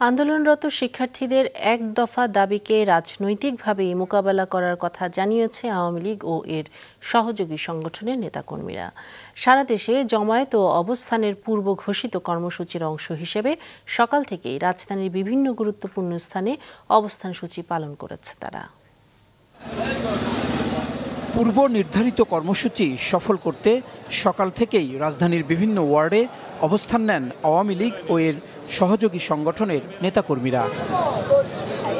আন্দোলনরত শিক্ষার্থীদের এক দফা দাবিকে রাজনৈতিকভাবে মোকাবেলা করার কথা জানিয়েছে আওয়ামী লীগ ও এর সহযোগী সংগঠনের নেতাকর্মীরা। সারা দেশে জমায়েত ও অবস্থানের পূর্ব ঘোষিত কর্মসূচির অংশ হিসেবে সকাল থেকেই রাজধানীর বিভিন্ন গুরুত্বপূর্ণ স্থানে অবস্থানসূচি পালন করেছে তারা। পূর্ব নির্ধারিত কর্মসূচি সফল করতে সকাল থেকেই রাজধানীর বিভিন্ন ওয়ার্ডে অবস্থান নেন আওয়ামী লীগ ও এর সহযোগী সংগঠনের নেতাকর্মীরা।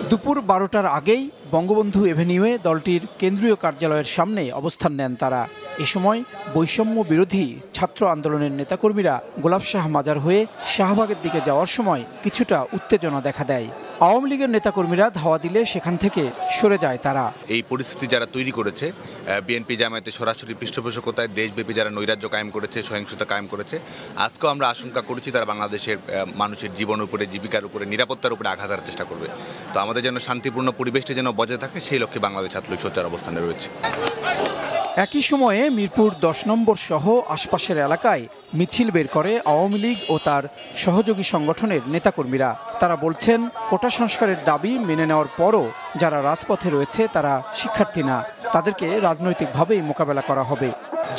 দুপুর 12টার আগেই বঙ্গবন্ধু এভিনিউয়ে দলটির কেন্দ্রীয় কার্যালয়ের সামনে অবস্থান নেন তারা। এ সময় বৈষম্য বিরোধী ছাত্র আন্দোলনের নেতাকর্মীরা গোলাপ শাহ মাজার হয়ে শাহবাগের দিকে যাওয়ার সময় কিছুটা উত্তেজনা দেখা দেয়। আওয়ামী লীগের নেতাকর্মীরা ধাওয়া দিলে সেখান থেকে সরে যায় তারা। এই পরিস্থিতি যারা তৈরি করেছে, বিএনপি জামায়াতের সরাসরি পৃষ্ঠপোষকতায় দেশব্যাপী যারা নৈরাজ্য কায়েম করেছে, সহিংসতা কায়েম করেছে, আজকেও আমরা আশঙ্কা করেছি তারা বাংলাদেশের মানুষের জীবন উপরে, জীবিকার উপরে, নিরাপত্তার উপরে আঘাত হানার চেষ্টা করবে। তো আমাদের যেন শান্তিপূর্ণ পরিবেশটি যেন বজায় থাকে, সেই লক্ষ্যে বাংলাদেশ ছাত্রলীগ সোচ্চার অবস্থানে রয়েছে। একই সময়ে মিরপুর 10 নম্বর সহ আশপাশের এলাকায় মিছিল বের করে আওয়ামী লীগ ও তার সহযোগী সংগঠনের নেতাকর্মীরা। তারা বলছেন, কোটা সংস্কারের দাবি মেনে নেওয়ার পরও যারা রাজপথে রয়েছে তারা শিক্ষার্থী না, তাদেরকে রাজনৈতিকভাবেই মোকাবেলা করা হবে।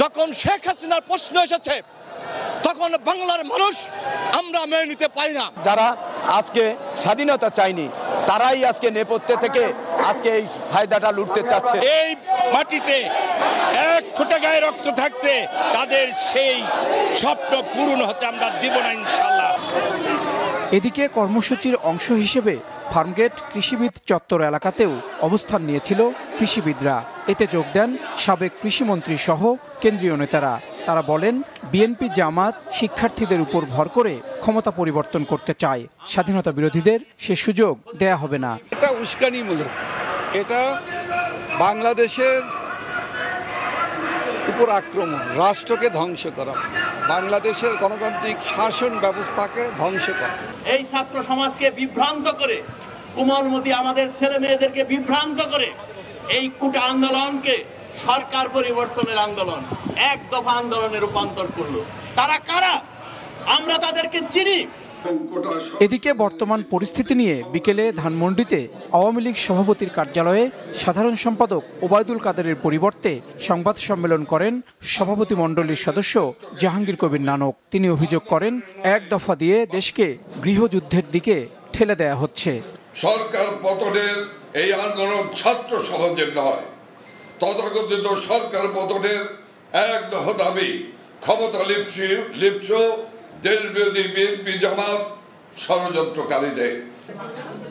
যখন শেখ হাসিনার প্রশ্ন এসেছে তখন বাংলার মানুষ আমরা মেনে নিতে পারি না। যারা আজকে স্বাধীনতা চায়নি তারাই আজকে নেপথ্যে থেকে আজকে এই ফায়দাটা লুটতে চাচ্ছে। এই মাটিতে এক ফোঁটা গায়ে রক্ত থাকতে তাদের সেই স্বপ্ন পূরণ হতে আমরা দিব না ইনশাআল্লাহ। এদিকে কর্মসূচির অংশ হিসেবে ফার্মগেট কৃষিবিদ চত্বর এলাকাতেও অবস্থান নিয়েছিল কৃষিবিদরা। এতে যোগ দেন সাবেক কৃষিমন্ত্রী সহ কেন্দ্রীয় নেতারা। তারা বলেন, বিএনপি জামাত শিক্ষার্থীদের উপর ভর করে ক্ষমতা পরিবর্তন করতে চায়। স্বাধীনতা বিরোধীদের সে সুযোগ দেয়া হবে না। এটা উস্কানিমূলক, এটা বাংলাদেশের উপর আক্রমণ, রাষ্ট্রকে ধ্বংস করা, বাংলাদেশের গণতান্ত্রিক শাসন ব্যবস্থাকে ধ্বংস করা। এই ছাত্র সমাজকে বিভ্রান্ত করে, কোমলমতি আমাদের ছেলে মেয়েদেরকে বিভ্রান্ত করে এই কোটা আন্দোলনকে সরকার পরিবর্তনের আন্দোলন, এক দফা আন্দোলনে রূপান্তর করলো। তারা কারা? আমরা তাদেরকে চিনি। এদিকে বর্তমান পরিস্থিতি নিয়ে বিকেলে ধানমন্ডিতে আওয়ামী লীগ সভাপতির কার্যালয়ে সাধারণ সম্পাদক ওবায়দুল কাদেরের পরিবর্তে সংবাদ সম্মেলন করেন সভাপতি মণ্ডলীর সদস্য জাহাঙ্গীর কবির নানক। তিনি অভিযোগ করেন, এক দফা দিয়ে দেশকে গৃহযুদ্ধের দিকে ঠেলে দেয়া হচ্ছে। সরকার পতনের এই আন্দোলন ছাত্র সমাজের নয়, তথাকথিত সরকার পতনের এক দফা দাবি ক্ষমতা লিপ্স দেশবিরোধী বিএনপি জামাত ষড়যন্ত্রকারীদের।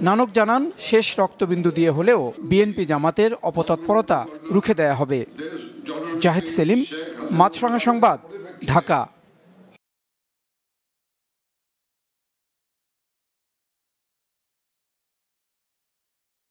নানক জানান, শেষ রক্তবিন্দু দিয়ে হলেও বিএনপি জামাতের অপতৎপরতা রুখে দেয়া হবে। জাহিদ সেলিম, মাছরাঙা সংবাদ, ঢাকা।